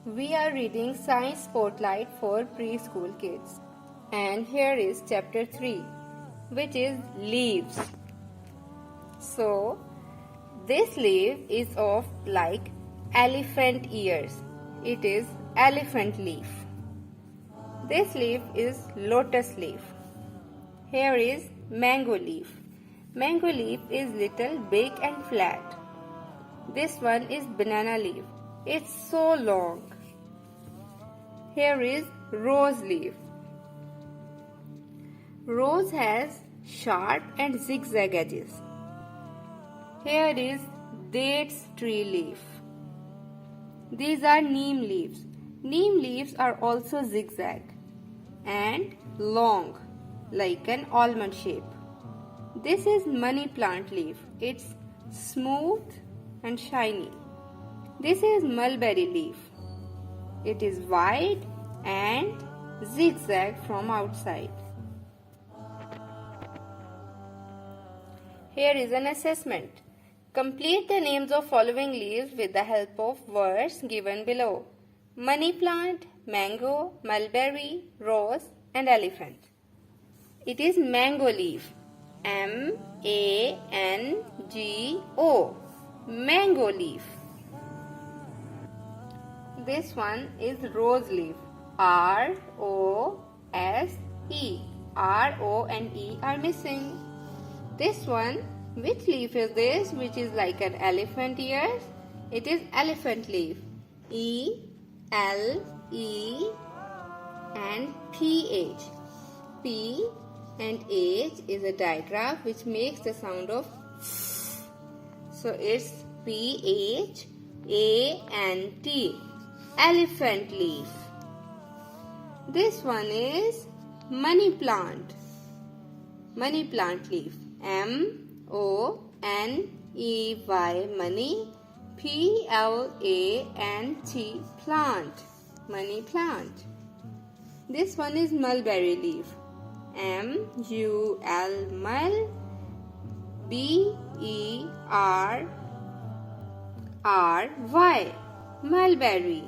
We are reading Science Spotlight for preschool kids. And here is chapter 3, which is leaves. So, this leaf is of like elephant ears. It is elephant leaf. This leaf is lotus leaf. Here is mango leaf. Mango leaf is little big and flat. This one is banana leaf. It's so long. Here is rose leaf. Rose has sharp and zigzag edges. Here is dates tree leaf. These are neem leaves. Neem leaves are also zigzag and long, like an almond shape. This is money plant leaf. It's smooth and shiny. This is mulberry leaf. It is wide and zigzag from outside. Here is an assessment. Complete the names of following leaves with the help of words given below. Money plant, mango, mulberry, rose and elephant. It is mango leaf. M-A-N-G-O. Mango leaf. This one is rose leaf. R-O-S-E. R-O and E are missing. This one, which leaf is this, which is like an elephant ears? It is elephant leaf. E-L-E and P-H. P and H is a digraph which makes the sound of so it's P-H-A-N-T. Elephant leaf. This one is money plant. Money plant leaf. M-O-N-E-Y. Money. P-L-A-N-T. Plant. Money plant. This one is mulberry leaf. M-U-L. Mul. B-E-R-R-Y. Mulberry.